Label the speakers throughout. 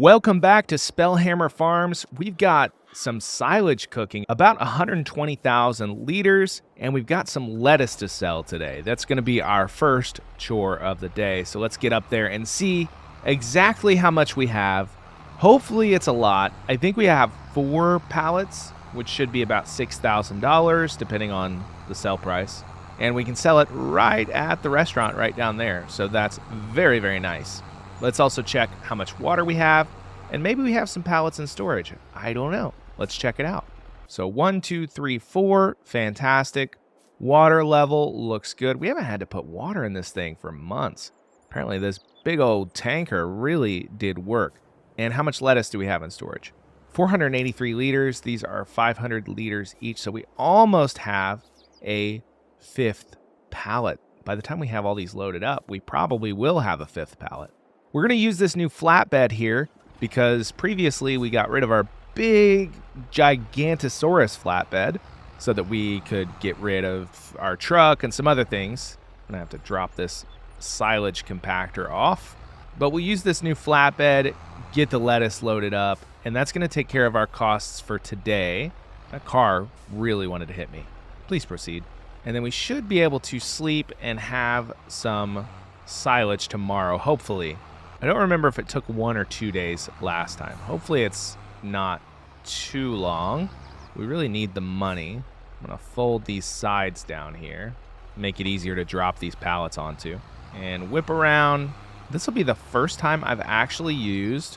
Speaker 1: Welcome back to Spellhammer Farms. We've got some silage cooking, about 120,000 liters, and we've got some lettuce to sell today. That's going to be our first chore of the day. So let's get up there and see exactly how much we have. Hopefully it's a lot. I think we have 4 pallets, which should be about $6,000 depending on the sell price. And we can sell it right at the restaurant right down there. So that's very, very nice. Let's also check how much water we have, and maybe we have some pallets in storage. I don't know. Let's check it out. So 1, 2, 3, 4, fantastic. Water level looks good. We haven't had to put water in this thing for months. Apparently this big old tanker really did work. And how much lettuce do we have in storage? 483 liters. These are 500 liters each, so we almost have a 5th pallet. By the time we have all these loaded up, we probably will have a 5th pallet. We're going to use this new flatbed here because previously we got rid of our big Gigantosaurus flatbed so that we could get rid of our truck and some other things. I'm going to have to drop this silage compactor off. But we'll use this new flatbed, get the lettuce loaded up, and that's going to take care of our costs for today. That car really wanted to hit me. Please proceed. And then we should be able to sleep and have some silage tomorrow, hopefully. I don't remember if it took 1 or 2 days last time. Hopefully it's not too long. We really need the money. I'm going to fold these sides down here, make it easier to drop these pallets onto, and whip around. This will be the first time I've actually used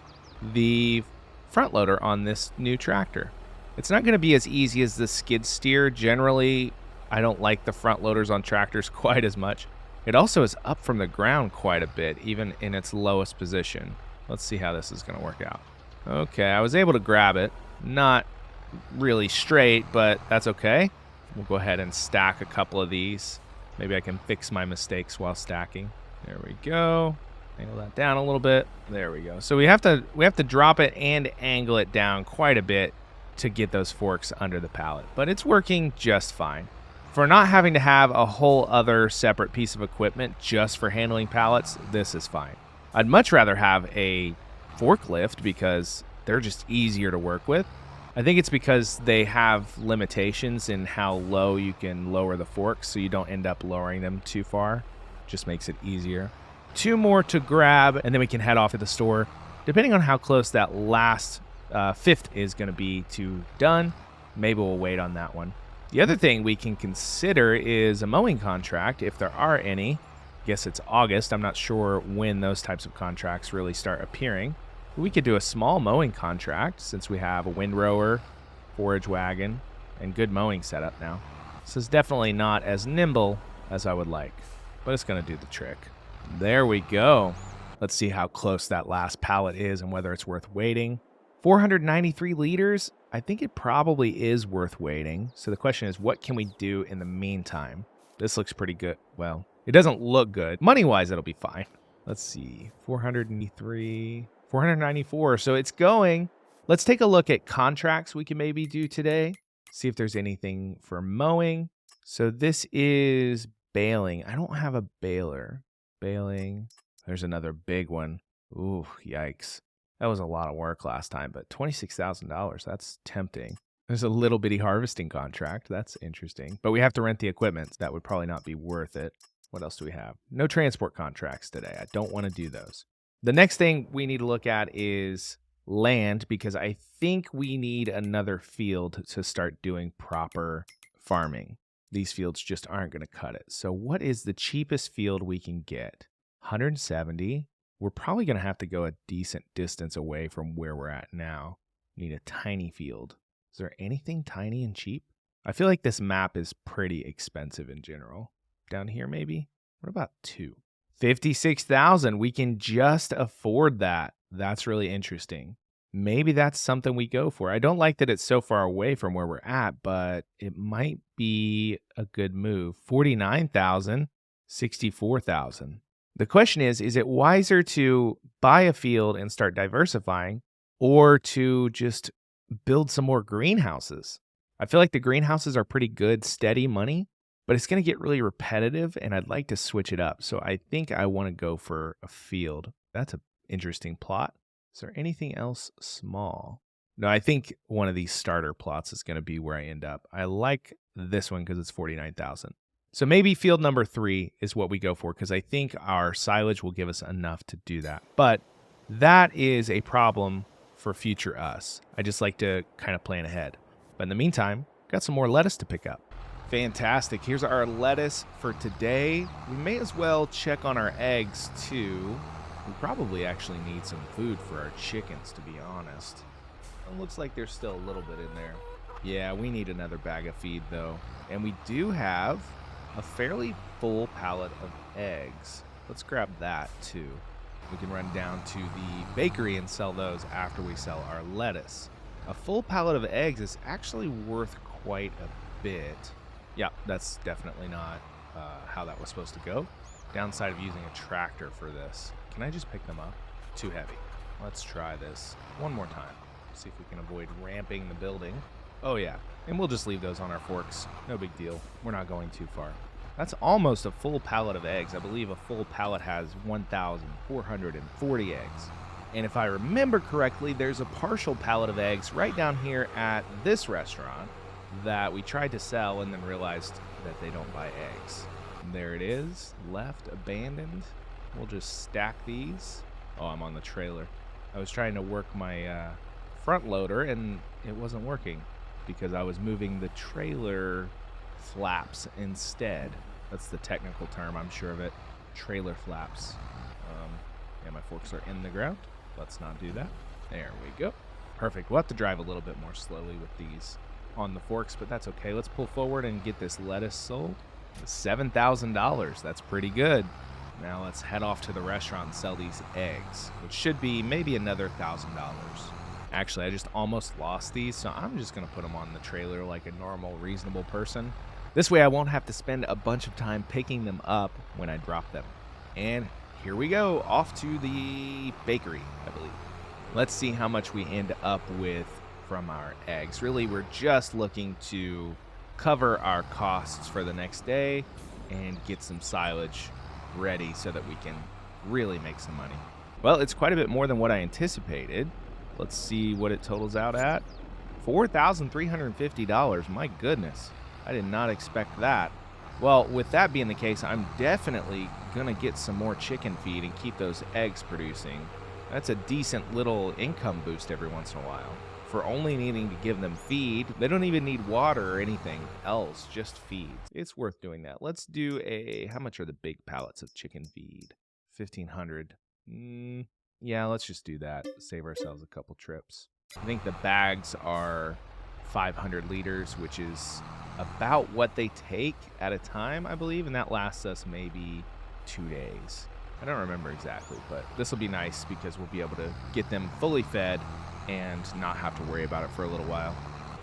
Speaker 1: the front loader on this new tractor. It's not going to be as easy as the skid steer. Generally, I don't like the front loaders on tractors quite as much. It also is up from the ground quite a bit, even in its lowest position. Let's see how this is going to work out. Okay, I was able to grab it. Not really straight, but that's okay. We'll go ahead and stack a couple of these. Maybe I can fix my mistakes while stacking. There we go. Angle that down a little bit. There we go. So we have to drop it and angle it down quite a bit to get those forks under the pallet. But it's working just fine. For not having to have a whole other separate piece of equipment just for handling pallets, this is fine. I'd much rather have a forklift because they're just easier to work with. I think it's because they have limitations in how low you can lower the forks, so you don't end up lowering them too far. Just makes it easier. 2 more to grab, and then we can head off to the store. Depending on how close that last 5th is going to be to done, maybe we'll wait on that one. The other thing we can consider is a mowing contract, if there are any. I guess it's August. I'm not sure when those types of contracts really start appearing. We could do a small mowing contract since we have a windrower, forage wagon, and good mowing setup now. This is definitely not as nimble as I would like, but it's going to do the trick. There we go. Let's see how close that last pallet is and whether it's worth waiting. 493 liters. I think it probably is worth waiting. So the question is, what can we do in the meantime? This looks pretty good. Well, it doesn't look good. Money-wise, it'll be fine. Let's see. 493, 494. So it's going. Let's take a look at contracts we can maybe do today. See if there's anything for mowing. So this is baling. I don't have a baler. Baling. There's another big one. Ooh, yikes. That was a lot of work last time, but $26,000, that's tempting. There's a little bitty harvesting contract. That's interesting. But we have to rent the equipment. That would probably not be worth it. What else do we have? No transport contracts today. I don't want to do those. The next thing we need to look at is land, because I think we need another field to start doing proper farming. These fields just aren't going to cut it. So what is the cheapest field we can get? 170. We're probably going to have to go a decent distance away from where we're at now. Need a tiny field. Is there anything tiny and cheap? I feel like this map is pretty expensive in general. Down here, maybe? What about 2? 56,000. We can just afford that. That's really interesting. Maybe that's something we go for. I don't like that it's so far away from where we're at, but it might be a good move. 49,000, 64,000. The question is it wiser to buy a field and start diversifying, or to just build some more greenhouses? I feel like the greenhouses are pretty good, steady money, but it's going to get really repetitive, and I'd like to switch it up. So I think I want to go for a field. That's an interesting plot. Is there anything else small? No, I think one of these starter plots is going to be where I end up. I like this one because it's 49,000. So maybe field number 3 is what we go for because I think our silage will give us enough to do that. But that is a problem for future us. I just like to kind of plan ahead. But in the meantime, got some more lettuce to pick up. Fantastic. Here's our lettuce for today. We may as well check on our eggs too. We probably actually need some food for our chickens, to be honest. It looks like there's still a little bit in there. Yeah, we need another bag of feed though. And we do have a fairly full pallet of eggs. Let's grab that too. We can run down to the bakery and sell those after we sell our lettuce. A full pallet of eggs is actually worth quite a bit. Yeah, that's definitely not how that was supposed to go. Downside of using a tractor for this. Can I just pick them up? Too heavy. Let's try this one more time. See if we can avoid ramping the building. Oh yeah, and we'll just leave those on our forks. No big deal. We're not going too far. That's almost a full pallet of eggs. I believe a full pallet has 1,440 eggs. And if I remember correctly, there's a partial pallet of eggs right down here at this restaurant that we tried to sell and then realized that they don't buy eggs. And there it is, left abandoned. We'll just stack these. Oh, I'm on the trailer. I was trying to work my front loader and it wasn't working because I was moving the trailer flaps instead. That's the technical term, I'm sure of it. Trailer flaps. Yeah, my forks are in the ground. Let's not do that. There we go. Perfect. We'll have to drive a little bit more slowly with these on the forks, but that's okay. Let's pull forward and get this lettuce sold. $7,000. That's pretty good. Now let's head off to the restaurant and sell these eggs, which should be maybe another $1,000. Actually, I just almost lost these, so I'm just going to put them on the trailer like a normal, reasonable person. This way I won't have to spend a bunch of time picking them up when I drop them. And here we go, off to the bakery, I believe. Let's see how much we end up with from our eggs. Really, we're just looking to cover our costs for the next day and get some silage ready so that we can really make some money. Well, it's quite a bit more than what I anticipated. Let's see what it totals out at. $4,350. My goodness. I did not expect that. Well, with that being the case, I'm definitely going to get some more chicken feed and keep those eggs producing. That's a decent little income boost every once in a while. For only needing to give them feed, they don't even need water or anything else, just feed. It's worth doing that. Let's do how much are the big pallets of chicken feed? 1,500. Yeah, let's just do that. Save ourselves a couple trips. I think the bags are 500 liters, which is about what they take at a time, I believe, and that lasts us maybe 2 days. I don't remember exactly, but this will be nice because we'll be able to get them fully fed and not have to worry about it for a little while.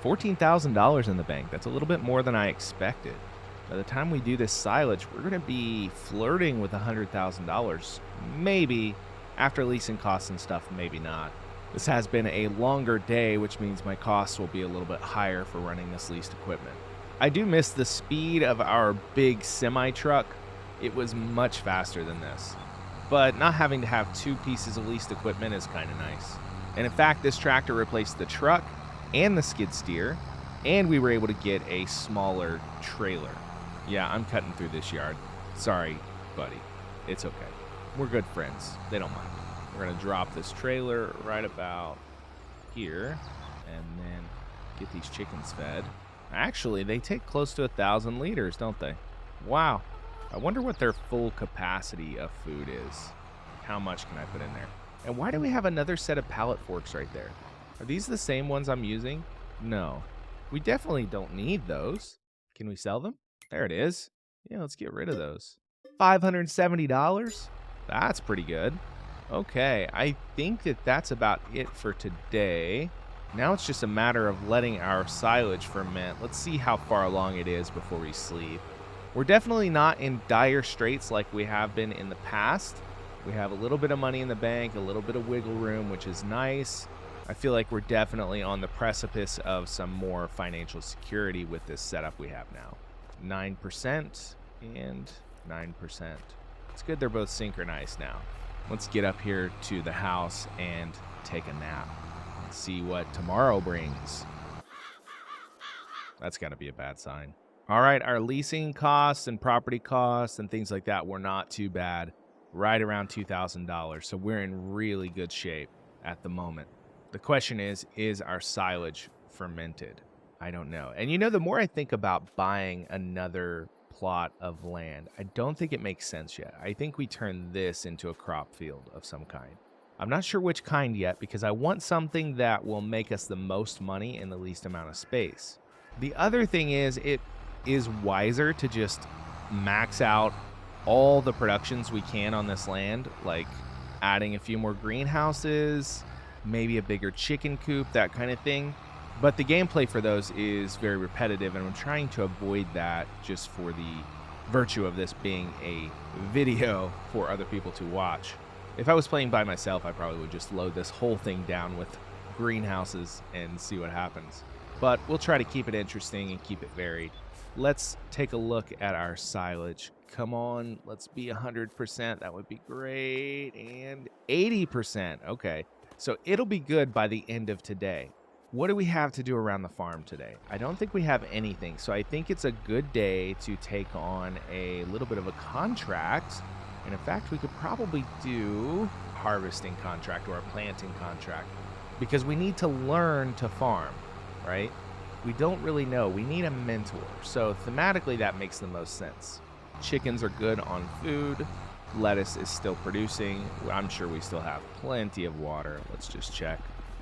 Speaker 1: $14,000 in the bank. That's a little bit more than I expected. By the time we do this silage, we're going to be flirting with $100,000. Maybe. After leasing costs and stuff, maybe not. This has been a longer day, which means my costs will be a little bit higher for running this leased equipment. I do miss the speed of our big semi-truck. It was much faster than this. But not having to have 2 pieces of leased equipment is kind of nice. And in fact, this tractor replaced the truck and the skid steer, and we were able to get a smaller trailer. Yeah, I'm cutting through this yard. Sorry, buddy. It's okay. We're good friends. They don't mind. We're going to drop this trailer right about here and then get these chickens fed. Actually, they take close to 1,000 liters, don't they? Wow. I wonder what their full capacity of food is. How much can I put in there? And why do we have another set of pallet forks right there? Are these the same ones I'm using? No. We definitely don't need those. Can we sell them? There it is. Yeah, let's get rid of those. $570? That's pretty good. Okay, I think that's about it for today. Now it's just a matter of letting our silage ferment. Let's see how far along it is before we sleep. We're definitely not in dire straits like we have been in the past. We have a little bit of money in the bank, a little bit of wiggle room, which is nice. I feel like we're definitely on the precipice of some more financial security with this setup we have now. 9% and 9%. It's good they're both synchronized now. Let's get up here to the house and take a nap and see what tomorrow brings. That's got to be a bad sign. All right, our leasing costs and property costs and things like that were not too bad, right around $2,000. So we're in really good shape at the moment. The question is our silage fermented? I don't know. And the more I think about buying another plot of land, I don't think it makes sense yet. I think we turn this into a crop field of some kind. I'm not sure which kind yet because I want something that will make us the most money in the least amount of space. The other thing is it is wiser to just max out all the productions we can on this land, like adding a few more greenhouses, maybe a bigger chicken coop, that kind of thing. But the gameplay for those is very repetitive, and I'm trying to avoid that just for the virtue of this being a video for other people to watch. If I was playing by myself, I probably would just load this whole thing down with greenhouses and see what happens. But we'll try to keep it interesting and keep it varied. Let's take a look at our silage. Come on, let's be 100%. That would be great. And 80%. Okay, so it'll be good by the end of today. What do we have to do around the farm today? I don't think we have anything, so I think it's a good day to take on a little bit of a contract. And in fact, we could probably do a harvesting contract or a planting contract because we need to learn to farm, right? We don't really know. We need a mentor. So thematically, that makes the most sense. Chickens are good on food. Lettuce is still producing. I'm sure we still have plenty of water. Let's just check.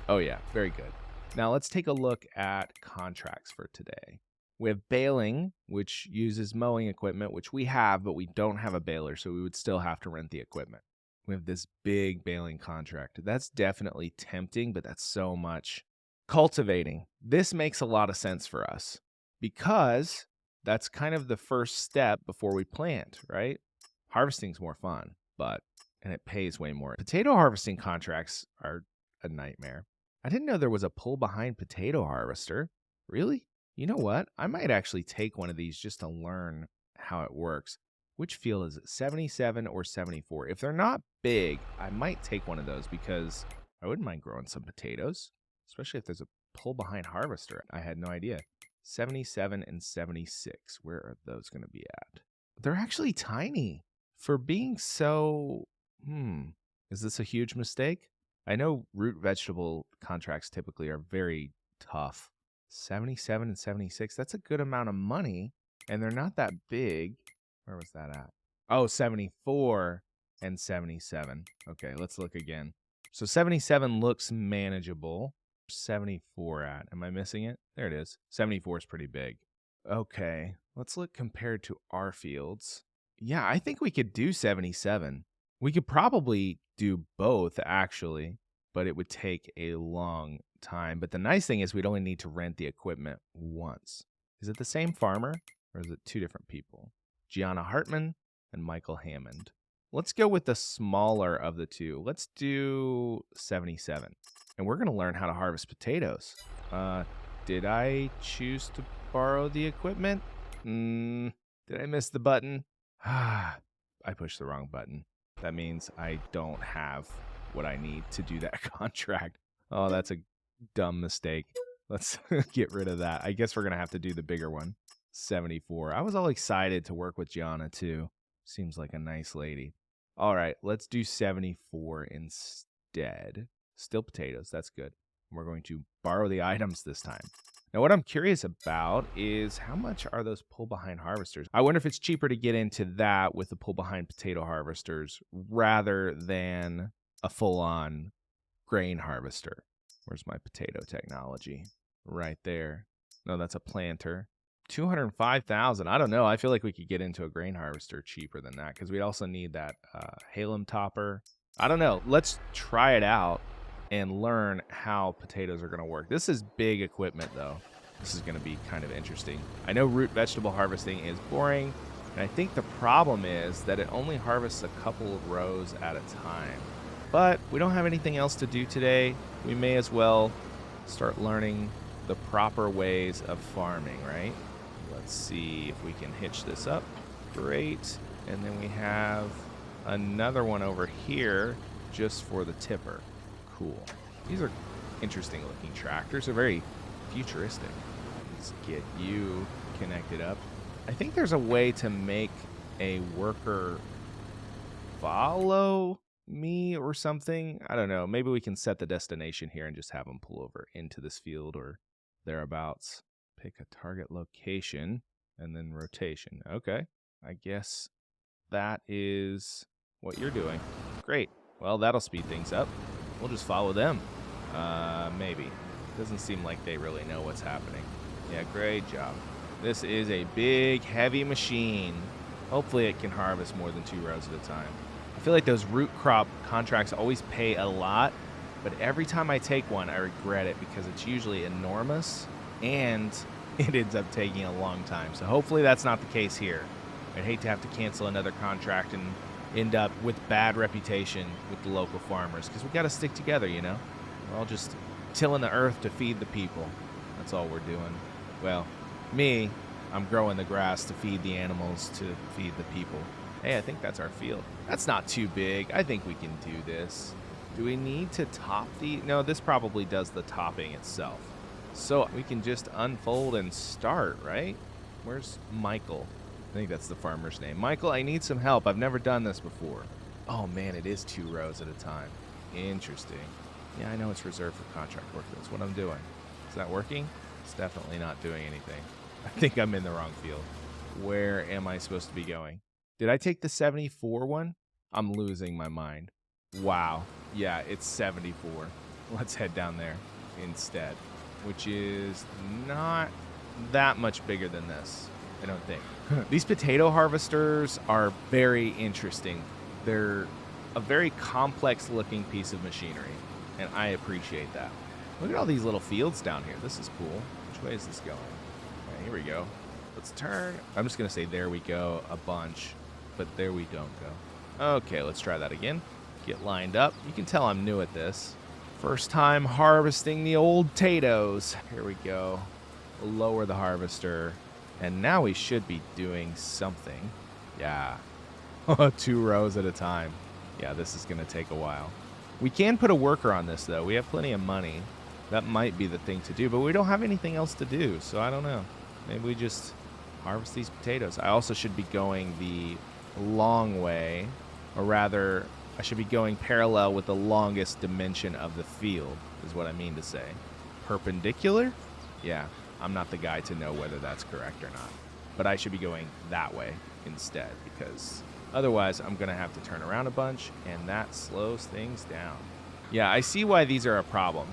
Speaker 1: Oh yeah, very good. Now let's take a look at contracts for today. We have baling, which uses mowing equipment, which we have, but we don't have a baler, so we would still have to rent the equipment. We have this big baling contract. That's definitely tempting, but that's so much. Cultivating. This makes a lot of sense for us because that's kind of the first step before we plant, right? Harvesting's more fun, and it pays way more. Potato harvesting contracts are a nightmare. I didn't know there was a pull behind potato harvester. Really? You know what? I might actually take one of these just to learn how it works. Which field is it, 77 or 74? If they're not big, I might take one of those because I wouldn't mind growing some potatoes, especially if there's a pull behind harvester. I had no idea. 77 and 76. Where are those going to be at? They're actually tiny for being so, is this a huge mistake? I know root vegetable contracts typically are very tough. 77 and 76, that's a good amount of money, and they're not that big. Where was that at? Oh, 74 and 77. Okay, let's look again. So 77 looks manageable. 74 at? Am I missing it? There it is. 74 is pretty big. Okay, let's look compared to our fields. Yeah, I think we could do 77. We could probably do both, actually, but it would take a long time. But the nice thing is we'd only need to rent the equipment once. Is it the same farmer, or is it two different people? Gianna Hartman and Michael Hammond. Let's go with the smaller of the two. Let's do 77. And we're going to learn how to harvest potatoes. Did I choose to borrow the equipment? Did I miss the button? I pushed the wrong button. That means I don't have what I need to do that contract. Oh, that's a dumb mistake. Let's get rid of that. I guess we're going to have to do the bigger one. 74. I was all excited to work with Gianna, too. Seems like a nice lady. All right, let's do 74 instead. Still potatoes. That's good. We're going to borrow the items this time. Now, what I'm curious about is how much are those pull-behind harvesters? I wonder if it's cheaper to get into that with the pull-behind potato harvesters rather than a full-on grain harvester. Where's my potato technology? Right there. No, that's a planter. 205,000. I don't know. I feel like we could get into a grain harvester cheaper than that because we also need that halum topper. I don't know. Let's try it out and learn how potatoes are going to work. This is big equipment, though. This is going to be kind of interesting. I know root vegetable harvesting is boring, and I think the problem is that it only harvests a couple of rows at a time. But we don't have anything else to do today. We may as well start learning the proper ways of farming, right? Let's see if we can hitch this up. Great. And then we have another one over here just for the tipper. Cool. These are interesting looking tractors. They're very futuristic. Let's get you connected up. I think there's a way to make a worker follow me or something. I don't know. Maybe we can set the destination here and just have them pull over into this field or thereabouts. Pick a target location and then rotation. Okay. I guess that is what you're doing. Great. Well, that'll speed things up. We'll just follow them. Maybe. Doesn't seem like they really know what's happening. Yeah, great job. This is a big, heavy machine. Hopefully it can harvest more than 2 rows at a time. I feel like those root crop contracts always pay a lot, but every time I take one, I regret it because it's usually enormous and it ends up taking a long time. So hopefully that's not the case here. I'd hate to have to cancel another contract and end up with bad reputation with the local farmers because we got to stick together, you know? We're all just tilling the earth to feed the people. That's all we're doing. Well, me, I'm growing the grass to feed the animals to feed the people. Hey, I think that's our field. That's not too big. I think we can do this. Do we need to top the... No, this probably does the topping itself. So we can just unfold and start, right? Where's Michael? I think that's the farmer's name. Michael, I need some help. I've never done this before. Oh, man, it is 2 rows at a time. Interesting. Yeah, I know it's reserved for contract work. That's what I'm doing. Is that working? It's definitely not doing anything. I think I'm in the wrong field. Where am I supposed to be going? Did I take the 74 one? I'm losing my mind. Wow. Yeah, it's 74. Let's head down there instead, which is not that much bigger than this, I don't think. These potato harvesters are very interesting. They're a very complex looking piece of machinery, and I appreciate that. Look at all these little fields down here. This is cool. Which way is this going? Okay, here we go. Let's turn. I'm just going to say there we go a bunch, but there we don't go. Okay, let's try that again. Get lined up. You can tell I'm new at this. First time harvesting the old potatoes. Here we go. We'll lower the harvester. And now we should be doing something. Yeah. 2 rows at a time. Yeah, this is going to take a while. We can put a worker on this, though. We have plenty of money. That might be the thing to do, but we don't have anything else to do, so I don't know. Maybe we just harvest these potatoes. I also should be going the long way, or rather, I should be going parallel with the longest dimension of the field, is what I mean to say. Perpendicular? Yeah, I'm not the guy to know whether that's correct or not. But I should be going that way instead, because otherwise I'm going to have to turn around a bunch, and that slows things down. Yeah, I see why these are a problem.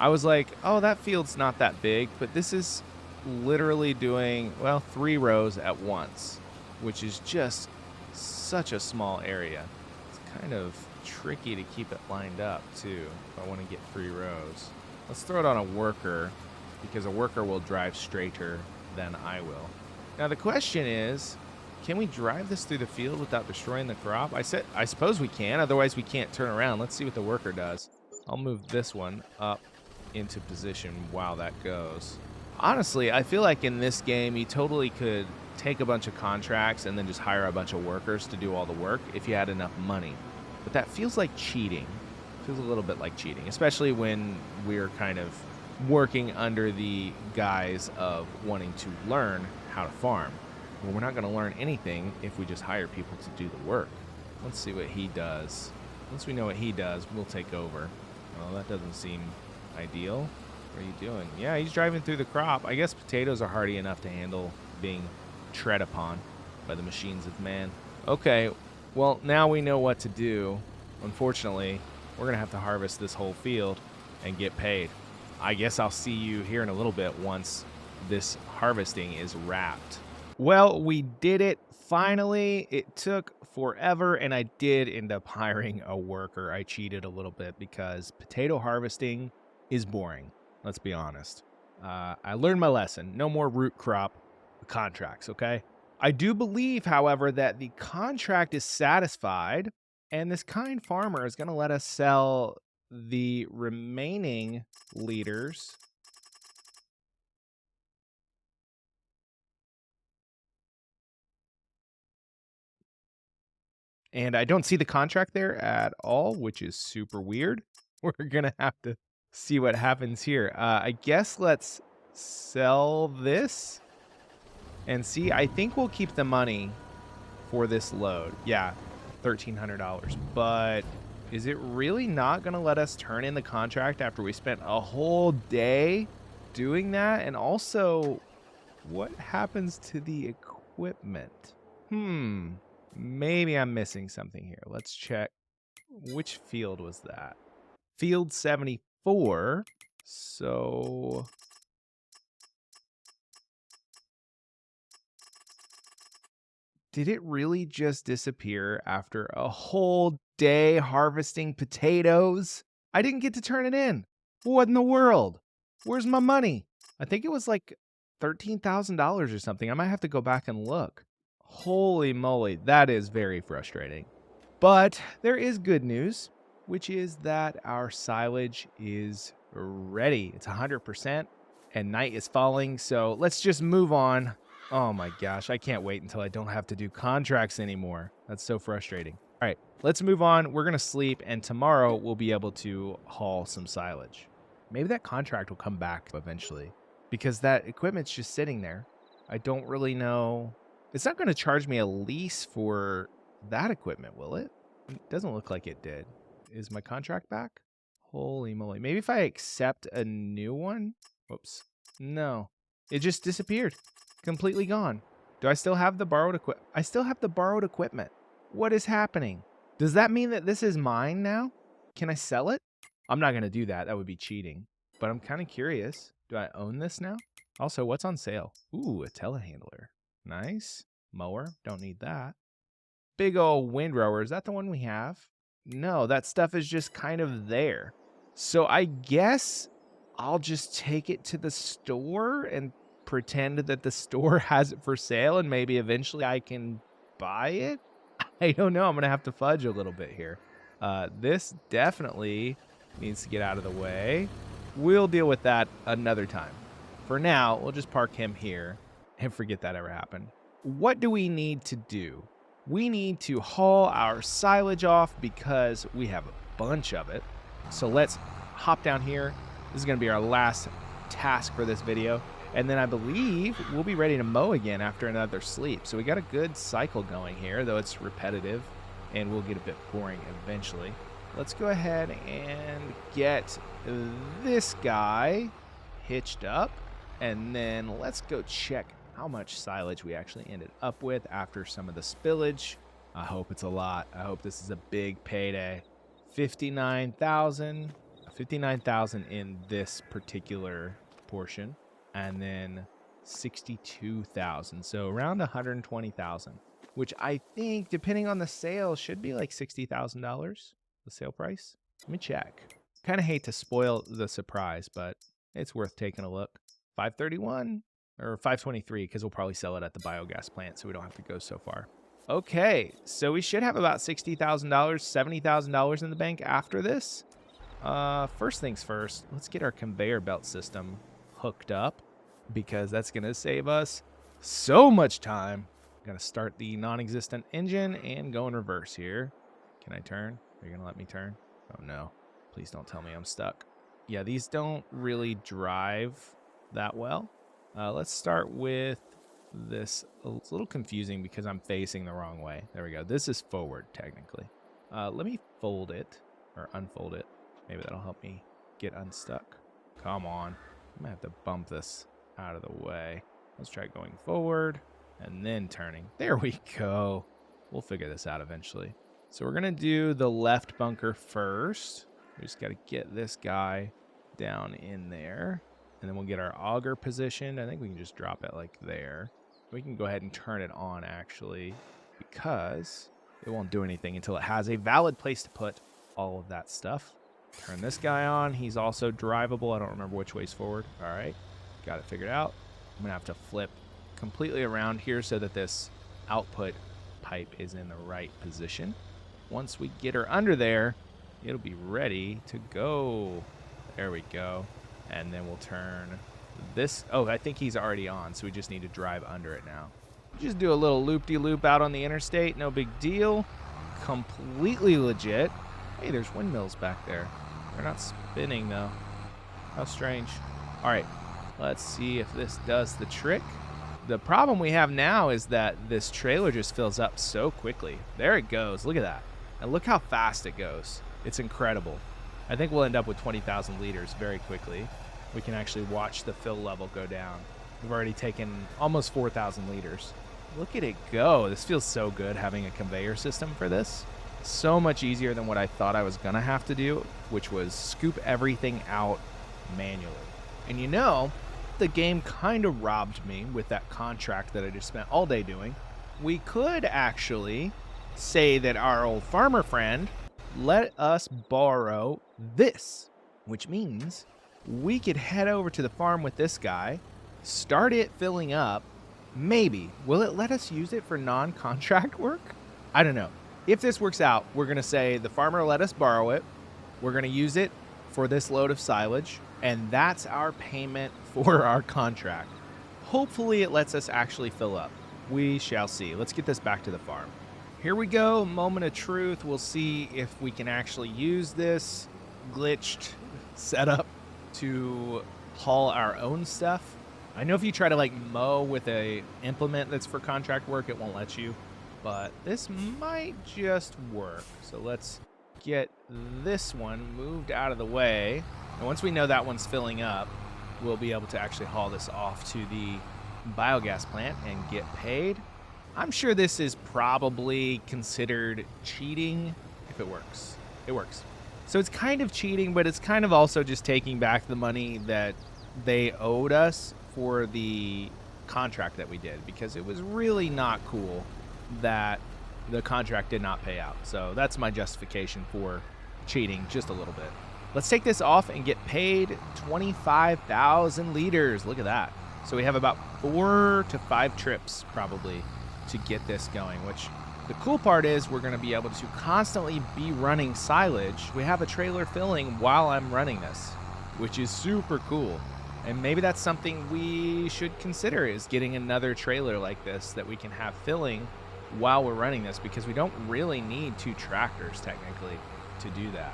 Speaker 1: I was like, oh, that field's not that big, but this is literally doing, well, 3 rows at once, which is just such a small area. It's kind of tricky to keep it lined up, too, if I want to get 3 rows. Let's throw it on a worker, because a worker will drive straighter than I will. Now, the question is, can we drive this through the field without destroying the crop? I suppose we can, otherwise we can't turn around. Let's see what the worker does. I'll move this one up into position while that goes. Honestly, I feel like in this game, you totally could take a bunch of contracts and then just hire a bunch of workers to do all the work if you had enough money. But that feels like cheating. Feels a little bit like cheating, especially when we're kind of working under the guise of wanting to learn how to farm. Well, we're not going to learn anything if we just hire people to do the work. Let's see what he does. Once we know what he does, we'll take over. Well, that doesn't seem ideal. What are you doing? Yeah, he's driving through the crop. I guess potatoes are hardy enough to handle being tread upon by the machines of man. Okay, well, now we know what to do. Unfortunately, we're going to have to harvest this whole field and get paid. I guess I'll see you here in a little bit once this harvesting is wrapped. Well, we did it. Finally, it took forever, and I did end up hiring a worker. I cheated a little bit because potato harvesting is boring. Let's be honest. I learned my lesson. No more root crop contracts, okay? I do believe, however, that the contract is satisfied, and this kind farmer is going to let us sell the remaining liters. And I don't see the contract there at all, which is super weird. We're going to have to see what happens here. I guess let's sell this and see. I think we'll keep the money for this load. Yeah, $1,300. But is it really not going to let us turn in the contract after we spent a whole day doing that? And also, what happens to the equipment? Maybe I'm missing something here. Let's check. Which field was that? Field 74. So did it really just disappear after a whole day harvesting potatoes? I didn't get to turn it in. What in the world? Where's my money? I think it was like $13,000 or something. I might have to go back and look. Holy moly, that is very frustrating. But there is good news, which is that our silage is ready. It's 100% and night is falling. So let's just move on. Oh my gosh, I can't wait until I don't have to do contracts anymore. That's so frustrating. All right, let's move on. We're going to sleep, and tomorrow we'll be able to haul some silage. Maybe that contract will come back eventually because that equipment's just sitting there. I don't really know. It's not going to charge me a lease for that equipment, will it? It doesn't look like it did. Is my contract back? Holy moly. Maybe if I accept a new one? Whoops. No. It just disappeared. Completely gone. Do I still have the borrowed equipment? I still have the borrowed equipment. What is happening? Does that mean that this is mine now? Can I sell it? I'm not going to do that. That would be cheating. But I'm kind of curious. Do I own this now? Also, what's on sale? Ooh, a telehandler. Nice. Mower. Don't need that. Big old windrower. Is that the one we have? No, that stuff is just kind of there. So I guess I'll just take it to the store and pretend that the store has it for sale, and maybe eventually I can buy it. I don't know. I'm going to have to fudge a little bit here. This definitely needs to get out of the way. We'll deal with that another time. For now, we'll just park him here and forget that ever happened. What do we need to do? We need to haul our silage off because we have a bunch of it. So let's hop down here. This is going to be our last task for this video. And then I believe we'll be ready to mow again after another sleep. So we got a good cycle going here, though it's repetitive and we'll get a bit boring eventually. Let's go ahead and get this guy hitched up. And then let's go check how much silage we actually ended up with after some of the spillage. I hope it's a lot. I hope this is a big payday. 59,000 in this particular portion, and then 62,000. So around 120,000, which I think, depending on the sale, should be like $60,000, the sale price. Let me check. Kind of hate to spoil the surprise, but it's worth taking a look. 531 or 523, because we'll probably sell it at the biogas plant, so we don't have to go so far. Okay, so we should have about $60,000, $70,000 in the bank after this. First things first, let's get our conveyor belt system hooked up, because that's going to save us so much time. I'm going to start the non-existent engine and go in reverse here. Can I turn? Are you going to let me turn? Oh no, please don't tell me I'm stuck. Yeah, these don't really drive that well. Let's start with this. It's a little confusing because I'm facing the wrong way. There we go. This is forward, technically. Let me fold it or unfold it. Maybe that'll help me get unstuck. Come on. I'm gonna have to bump this out of the way. Let's try going forward and then turning. There we go. We'll figure this out eventually. So we're gonna do the left bunker first. We just gotta get this guy down in there. And then we'll get our auger positioned. I think we can just drop it like there. We can go ahead and turn it on, actually, because it won't do anything until it has a valid place to put all of that stuff. Turn this guy on. He's also drivable. I don't remember which way's forward. All right. Got it figured out. I'm going to have to flip completely around here so that this output pipe is in the right position. Once we get her under there, it'll be ready to go. There we go. And then we'll turn this. Oh, I think he's already on, so we just need to drive under it now. Just do a little loop-de-loop out on the interstate. No big deal. Completely legit. Hey, there's windmills back there. They're not spinning, though. How strange. All right, let's see if this does the trick. The problem we have now is that this trailer just fills up so quickly. There it goes. Look at that. And look how fast it goes. It's incredible. I think we'll end up with 20,000 liters very quickly. We can actually watch the fill level go down. We've already taken almost 4,000 liters. Look at it go. This feels so good having a conveyor system for this. So much easier than what I thought I was going to have to do, which was scoop everything out manually. And you know, the game kind of robbed me with that contract that I just spent all day doing. We could actually say that our old farmer friend let us borrow this, which means we could head over to the farm with this guy, start it filling up. Maybe. Will it let us use it for non-contract work? I don't know. If this works out, we're going to say the farmer let us borrow it. We're going to use it for this load of silage, and that's our payment for our contract. Hopefully it lets us actually fill up. We shall see. Let's get this back to the farm. Here we go, moment of truth. We'll see if we can actually use this glitched setup to haul our own stuff. I know if you try to like mow with a implement that's for contract work, it won't let you, but this might just work. So let's get this one moved out of the way. And once we know that one's filling up, we'll be able to actually haul this off to the biogas plant and get paid. I'm sure this is probably considered cheating if it works. It works. So it's kind of cheating, but it's kind of also just taking back the money that they owed us for the contract that we did, because it was really not cool that the contract did not pay out. So that's my justification for cheating just a little bit. Let's take this off and get paid 25,000 liters. Look at that. So we have about 4 to 5 trips probably to get this going, which the cool part is we're going to be able to constantly be running silage. We have a trailer filling while I'm running this, which is super cool. And maybe that's something we should consider, is getting another trailer like this that we can have filling while we're running this, because we don't really need 2 tractors technically to do that.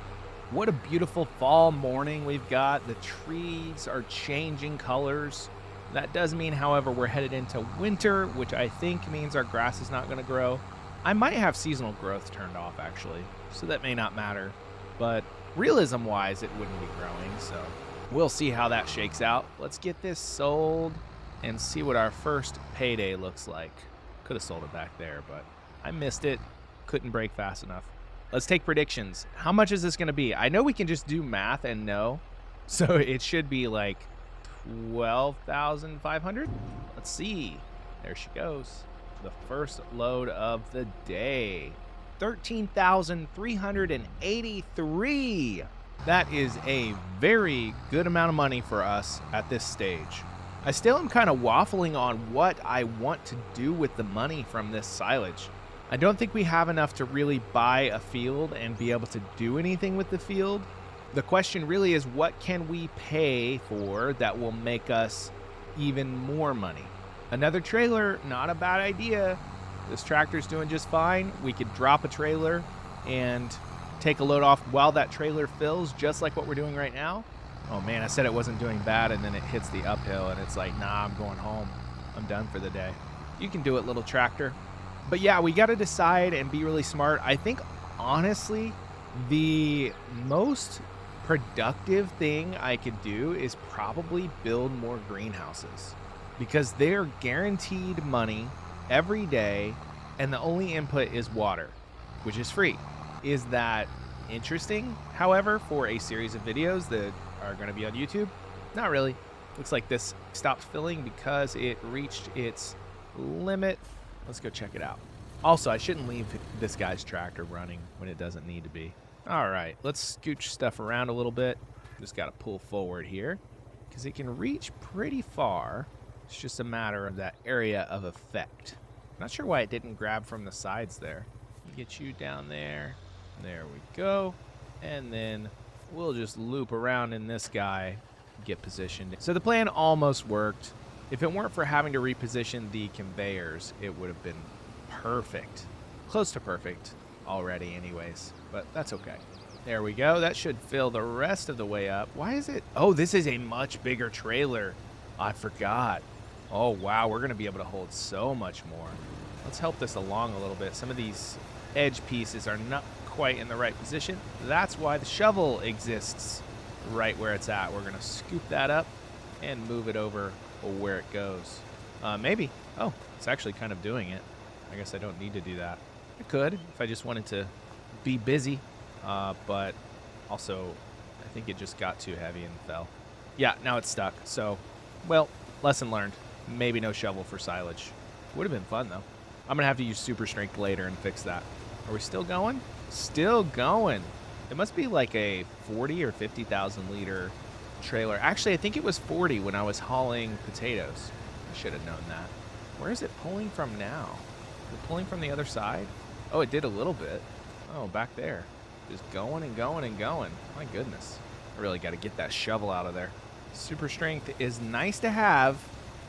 Speaker 1: What a beautiful fall morning we've got. The trees are changing colors. That does mean, however, we're headed into winter, which I think means our grass is not going to grow. I might have seasonal growth turned off actually, so that may not matter. But realism-wise, it wouldn't be growing, so we'll see how that shakes out. Let's get this sold and see what our first payday looks like. Could have sold it back there, but I missed it. Couldn't brake fast enough. Let's take predictions. How much is this going to be? I know we can just do math and know. So it should be like 12,500. Let's see. There she goes. The first load of the day. 13,383. That is a very good amount of money for us at this stage. I still am kind of waffling on what I want to do with the money from this silage. I don't think we have enough to really buy a field and be able to do anything with the field. The question really is, what can we pay for that will make us even more money? Another trailer, not a bad idea. This tractor's doing just fine. We could drop a trailer and take a load off while that trailer fills, just like what we're doing right now. Oh man, I said it wasn't doing bad, and then it hits the uphill and it's like, nah, I'm going home. I'm done for the day. You can do it, little tractor. But yeah, we got to decide and be really smart. I think, honestly, the most productive thing I could do is probably build more greenhouses, because they're guaranteed money every day, and the only input is water, which is free. Is that interesting, however, for a series of videos that are going to be on YouTube? Not really. Looks like this stopped filling because it reached its limit. Let's go check it out. Also, I shouldn't leave this guy's tractor running when it doesn't need to be. All right, let's scooch stuff around a little bit. Just got to pull forward here because it can reach pretty far. It's just a matter of that area of effect. Not sure why it didn't grab from the sides there. Get you down there. There we go. And then we'll just loop around in this guy, get positioned. So the plan almost worked. If it weren't for having to reposition the conveyors, it would have been perfect. Close to perfect already anyways, but that's okay. There we go. That should fill the rest of the way up. Why is it? Oh, this is a much bigger trailer. I forgot. Oh, wow. We're going to be able to hold so much more. Let's help this along a little bit. Some of these edge pieces are not quite in the right position. That's why the shovel exists right where it's at. We're going to scoop that up and move it over where it goes. Maybe. Oh, it's actually kind of doing it. I guess I don't need to do that. I could if I just wanted to be busy. But also, I think it just got too heavy and fell. Yeah, now it's stuck. So, well, lesson learned. Maybe no shovel for silage. Would have been fun, though. I'm going to have to use super strength later and fix that. Are we still going? Still going. It must be like a 40 or 50,000 liter trailer. Actually, I think it was 40 when I was hauling potatoes. I should have known that. Where is it pulling from now? Is it pulling from the other side? Oh, it did a little bit. Oh, back there. Just going and going and going. My goodness. I really got to get that shovel out of there. Super strength is nice to have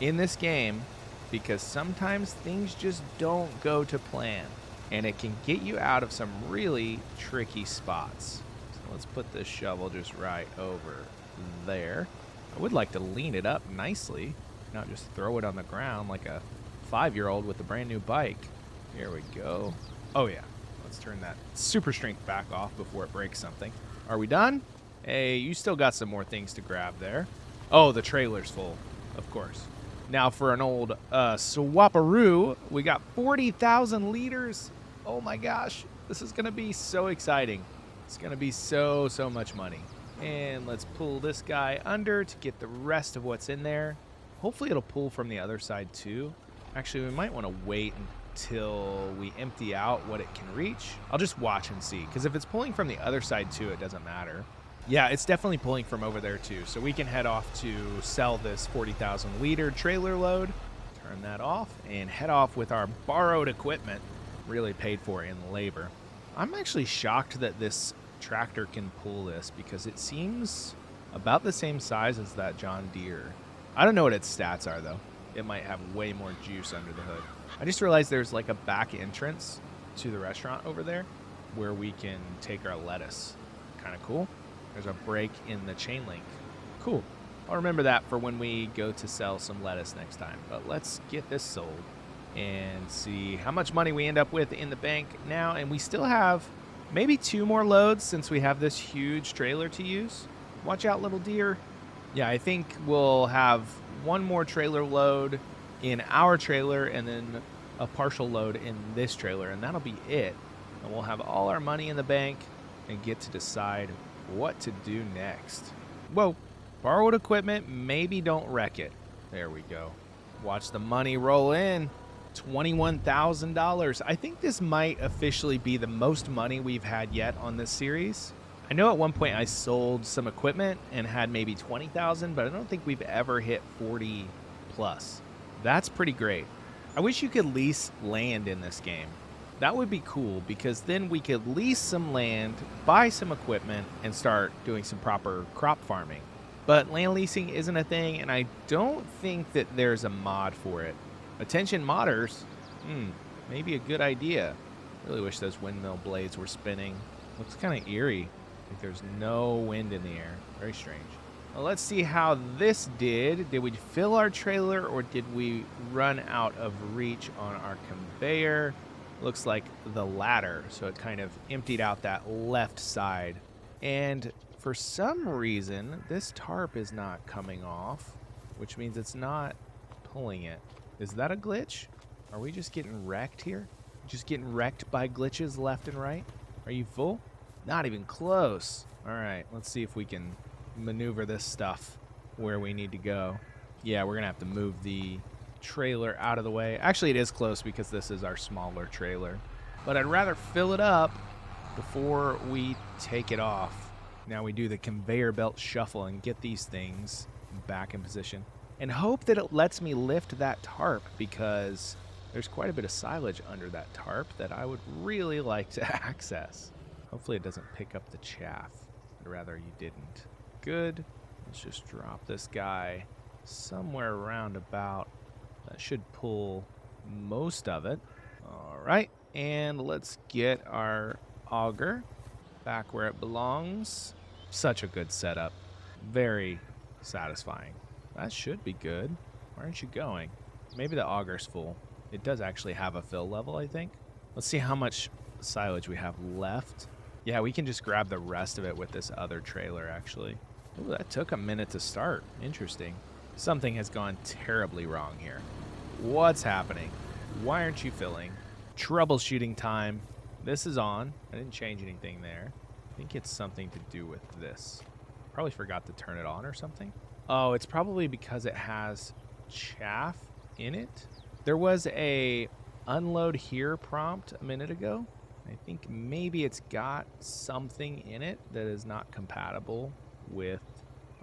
Speaker 1: in this game because sometimes things just don't go to plan. And it can get you out of some really tricky spots. So let's put this shovel just right over there. I would like to lean it up nicely, not just throw it on the ground like a 5-year-old with a brand new bike. Here we go. Oh, yeah. Let's turn that super strength back off before it breaks something. Are we done? Hey, you still got some more things to grab there. Oh, the trailer's full, of course. Now for an old swaparoo, we got 40,000 liters. Oh my gosh, this is gonna be so exciting. It's gonna be so much money. And let's pull this guy under to get the rest of what's in there. Hopefully it'll pull from the other side too. Actually, we might want to wait until we empty out what it can reach. I'll just watch and see, because if it's pulling from the other side too, it doesn't matter. Yeah, it's definitely pulling from over there too, so we can head off to sell this 40,000 liter trailer load, turn that off, and head off with our borrowed equipment, really paid for in labor. I'm actually shocked that this tractor can pull this, because it seems about the same size as that John Deere. I don't know what its stats are though. It might have way more juice under the hood. I just realized there's like a back entrance to the restaurant over there where we can take our lettuce. Kind of cool. There's a break in the chain link. Cool. I'll remember that for when we go to sell some lettuce next time. But let's get this sold and see how much money we end up with in the bank now. And we still have maybe 2 more loads since we have this huge trailer to use. Watch out, little deer. Yeah, I think we'll have 1 more trailer load in our trailer and then a partial load in this trailer, and that'll be it. And we'll have all our money in the bank and get to decide what to do next. Whoa, borrowed equipment, maybe don't wreck it. There we go. Watch the money roll in. $21,000. I think this might officially be the most money we've had yet on this series. I know at one point I sold some equipment and had maybe 20,000, but I don't think we've ever hit 40 plus. That's pretty great. I wish you could lease land in this game. That would be cool, because then we could lease some land, buy some equipment, and start doing some proper crop farming. But land leasing isn't a thing, and I don't think that there's a mod for it. Attention modders, maybe a good idea. Really wish those windmill blades were spinning. Looks kind of eerie. Like there's no wind in the air. Very strange. Well, let's see how this did. Did we fill our trailer, or did we run out of reach on our conveyor? Looks like the latter, so it kind of emptied out that left side. And for some reason, this tarp is not coming off, which means it's not pulling it. Is that a glitch? Are we just getting wrecked here? Just getting wrecked by glitches left and right? Are you full? Not even close. All right, let's see if we can maneuver this stuff where we need to go. Yeah, we're gonna have to move the trailer out of the way. Actually, it is close because this is our smaller trailer, but I'd rather fill it up before we take it off. Now we do the conveyor belt shuffle and get these things back in position and hope that it lets me lift that tarp, because there's quite a bit of silage under that tarp that I would really like to access. Hopefully it doesn't pick up the chaff. I'd rather you didn't. Good. Let's just drop this guy somewhere around about. That should pull most of it. All right, and let's get our auger back where it belongs. Such a good setup. Very satisfying. That should be good. Where aren't you going? Maybe the auger's full. It does actually have a fill level, I think. Let's see how much silage we have left. Yeah, we can just grab the rest of it with this other trailer, actually. Ooh, that took a minute to start. Interesting. Something has gone terribly wrong here. What's happening? Why aren't you filling? Troubleshooting time. This is on. I didn't change anything there. I think it's something to do with this. Probably forgot to turn it on or something. Oh, it's probably because it has chaff in it. There was a unload here prompt a minute ago. I think maybe it's got something in it that is not compatible with...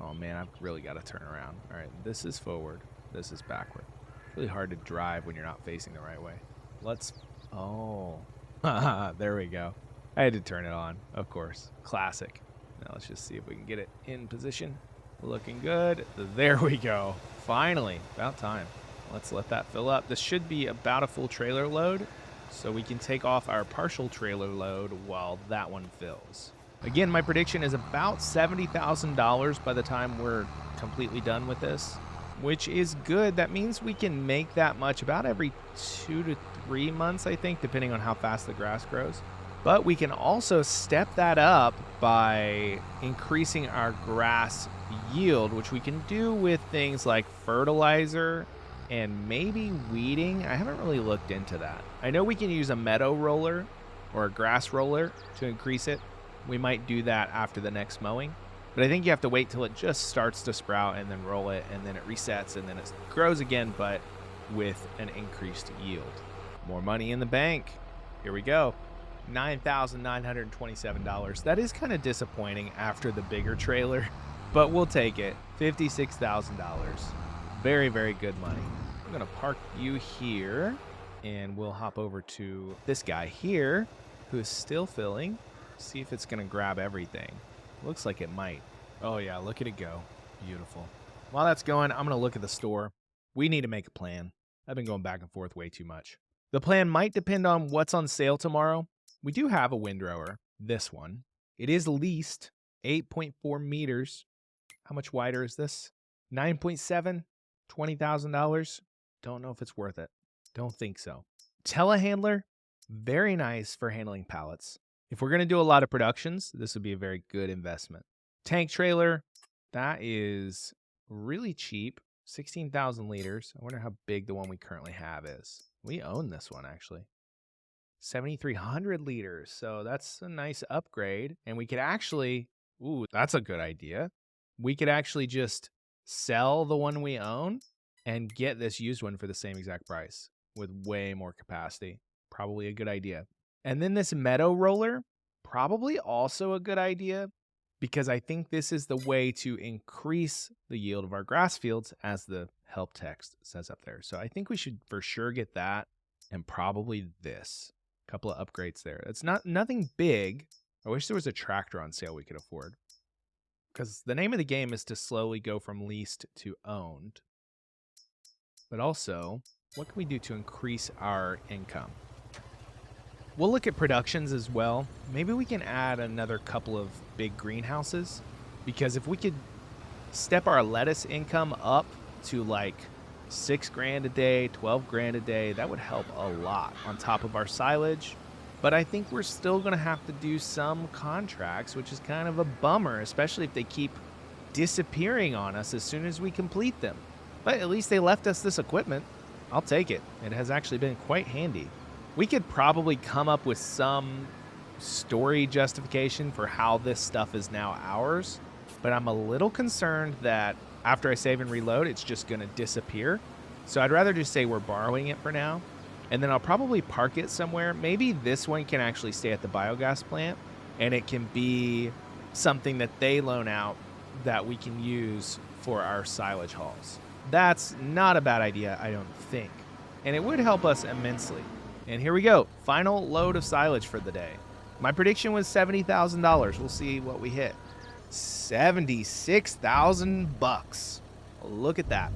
Speaker 1: Oh man, I've really got to turn around. All right, this is forward. This is backward. It's really hard to drive when you're not facing the right way. Let's... Oh. There we go. I had to turn it on, of course. Classic. Now let's just see if we can get it in position. Looking good. There we go. Finally. About time. Let's let that fill up. This should be about a full trailer load, so we can take off our partial trailer load while that one fills. Again, my prediction is about $70,000 by the time we're completely done with this, which is good. That means we can make that much about every 2 to 3 months, I think, depending on how fast the grass grows. But we can also step that up by increasing our grass yield, which we can do with things like fertilizer and maybe weeding. I haven't really looked into that. I know we can use a meadow roller or a grass roller to increase it. We might do that after the next mowing. But I think you have to wait till it just starts to sprout and then roll it, and then it resets, and then it grows again, but with an increased yield. More money in the bank. Here we go. $9,927. That is kind of disappointing after the bigger trailer, but we'll take it. $56,000. Very, very good money. I'm going to park you here, and we'll hop over to this guy here who is still filling. See if it's going to grab everything. Looks like it might. Oh, yeah, look at it go. Beautiful. While that's going, I'm going to look at the store. We need to make a plan. I've been going back and forth way too much. The plan might depend on what's on sale tomorrow. We do have a windrower, this one. It is leased, 8.4 meters. How much wider is this? 9.7, $20,000. Don't know if it's worth it. Don't think so. Telehandler, very nice for handling pallets. If we're going to do a lot of productions, this would be a very good investment. Tank trailer, that is really cheap, 16,000 liters. I wonder how big the one we currently have is. We own this one, actually. 7,300 liters, so that's a nice upgrade. And we could actually, ooh, that's a good idea. We could actually just sell the one we own and get this used one for the same exact price with way more capacity. Probably a good idea. And then this meadow roller, probably also a good idea, because I think this is the way to increase the yield of our grass fields, as the help text says up there. So I think we should for sure get that, and probably this. A couple of upgrades there. It's nothing big. I wish there was a tractor on sale we could afford, because the name of the game is to slowly go from leased to owned. But also, what can we do to increase our income? We'll look at productions as well. Maybe we can add another couple of big greenhouses, because if we could step our lettuce income up to like $6,000 a day, $12,000 a day, that would help a lot on top of our silage. But I think we're still going to have to do some contracts, which is kind of a bummer, especially if they keep disappearing on us as soon as we complete them. But at least they left us this equipment. I'll take it. It has actually been quite handy. We could probably come up with some story justification for how this stuff is now ours, but I'm a little concerned that after I save and reload, it's just going to disappear. So I'd rather just say we're borrowing it for now, and then I'll probably park it somewhere. Maybe this one can actually stay at the biogas plant, and it can be something that they loan out that we can use for our silage hauls. That's not a bad idea, I don't think, and it would help us immensely. And here we go. Final load of silage for the day. My prediction was $70,000. We'll see what we hit. $76,000. Look at that.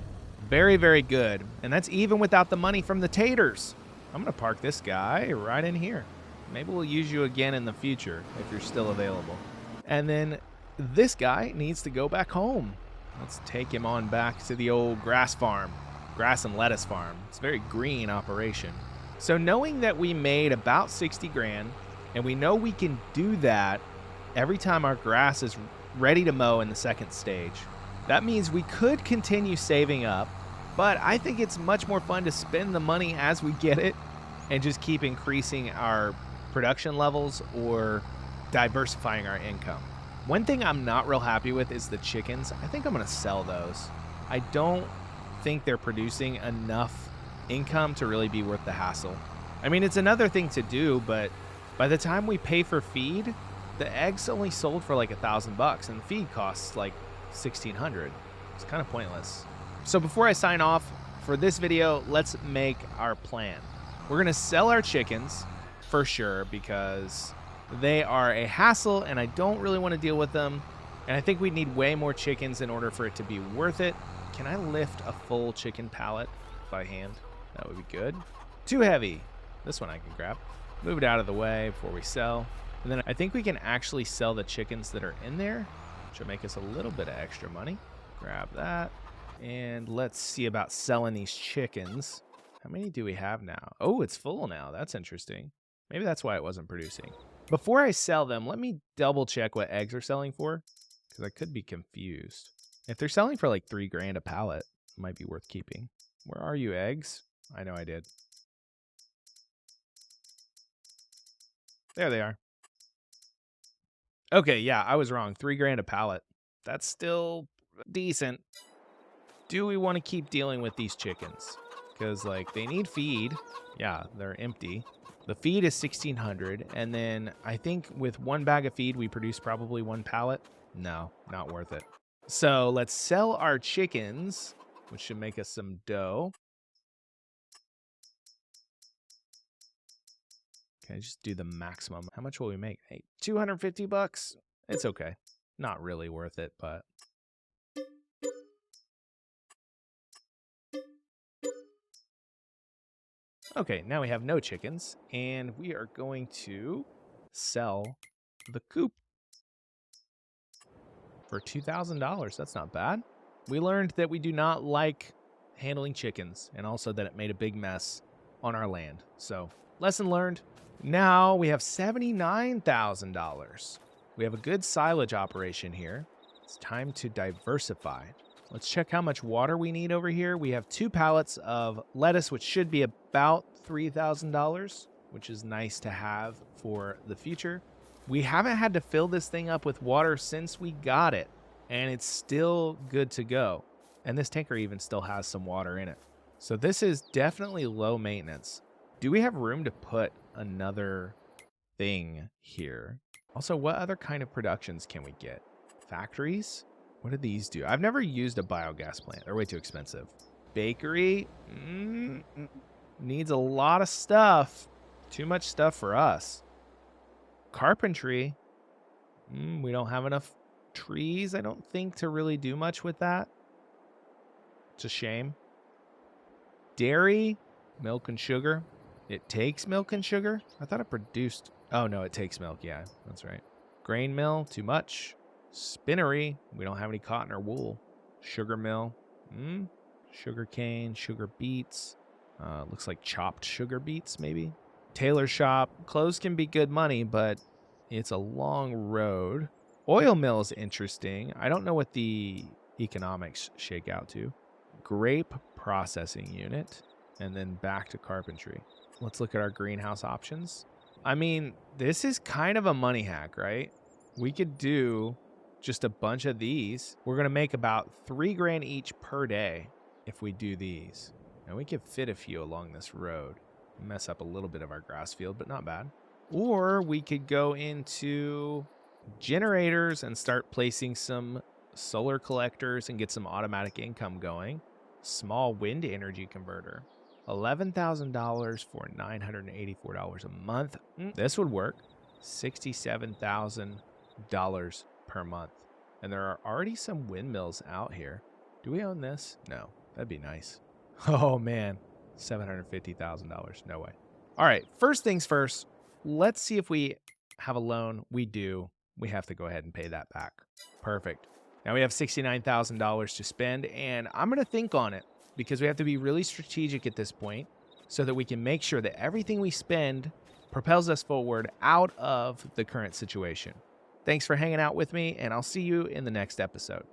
Speaker 1: Very, very good. And that's even without the money from the Taters. I'm going to park this guy right in here. Maybe we'll use you again in the future if you're still available. And then this guy needs to go back home. Let's take him on back to the old grass farm, grass and lettuce farm. It's a very green operation. So knowing that we made about 60 grand, and we know we can do that every time our grass is ready to mow in the second stage, that means we could continue saving up, but I think it's much more fun to spend the money as we get it and just keep increasing our production levels or diversifying our income. One thing I'm not real happy with is the chickens. I think I'm going to sell those. I don't think they're producing enough income to really be worth the hassle. I mean, it's another thing to do, but by the time we pay for feed, the eggs only sold for like $1,000 and the feed costs like $1,600. It's kind of pointless. So before I sign off for this video, let's make our plan. We're going to sell our chickens for sure because they are a hassle and I don't really want to deal with them. And I think we need way more chickens in order for it to be worth it. Can I lift a full chicken pallet by hand? That would be good. Too heavy. This one I can grab. Move it out of the way before we sell. And then I think we can actually sell the chickens that are in there, which will make us a little bit of extra money. Grab that. And let's see about selling these chickens. How many do we have now? Oh, it's full now. That's interesting. Maybe that's why it wasn't producing. Before I sell them, let me double check what eggs are selling for, because I could be confused. If they're selling for like 3 grand a pallet, it might be worth keeping. Where are you, eggs? I know I did. There they are. Okay, yeah, I was wrong. 3 grand a pallet. That's still decent. Do we want to keep dealing with these chickens? Because, like, they need feed. Yeah, they're empty. The feed is 1,600, and then I think with 1 bag of feed, we produce probably 1 pallet. No, not worth it. So let's sell our chickens, which should make us some dough. Okay, just do the maximum. How much will we make? Hey, $250? It's okay. Not really worth it, but... Okay, now we have no chickens, and we are going to sell the coop for $2,000. That's not bad. We learned that we do not like handling chickens, and also that it made a big mess on our land. So, lesson learned. Now we have $79,000. We have a good silage operation here. It's time to diversify. Let's check how much water we need over here. We have 2 pallets of lettuce, which should be about $3,000, which is nice to have for the future. We haven't had to fill this thing up with water since we got it, and it's still good to go. And this tanker even still has some water in it. So this is definitely low maintenance. Do we have room to put another thing here? Also, what other kind of productions can we get? Factories? What do these do? I've never used a biogas plant. They're way too expensive. Bakery? Needs a lot of stuff. Too much stuff for us. Carpentry? We don't have enough trees, I don't think, to really do much with that. It's a shame. Dairy? Milk and sugar? It takes milk and sugar? I thought it produced... Oh, no, it takes milk. Yeah, that's right. Grain mill? Too much. Spinnery, we don't have any cotton or wool. Sugar mill, sugar cane, sugar beets. Looks like chopped sugar beets, maybe. Tailor shop, clothes can be good money, but it's a long road. Oil mill is interesting. I don't know what the economics shake out to. Grape processing unit, and then back to carpentry. Let's look at our greenhouse options. I mean, this is kind of a money hack, right? We could do just a bunch of these. We're going to make about 3 grand each per day if we do these. And we could fit a few along this road. Mess up a little bit of our grass field, but not bad. Or we could go into generators and start placing some solar collectors and get some automatic income going. Small wind energy converter. $11,000 for $984 a month. This would work. $67,000 per month. And there are already some windmills out here. Do we own this? No. That'd be nice. Oh, man. $750,000. No way. All right. First things first. let's see if we have a loan. We do. We have to go ahead and pay that back. Perfect. Now we have $69,000 to spend, and I'm going to think on it because we have to be really strategic at this point so that we can make sure that everything we spend propels us forward out of the current situation. Thanks for hanging out with me, and I'll see you in the next episode.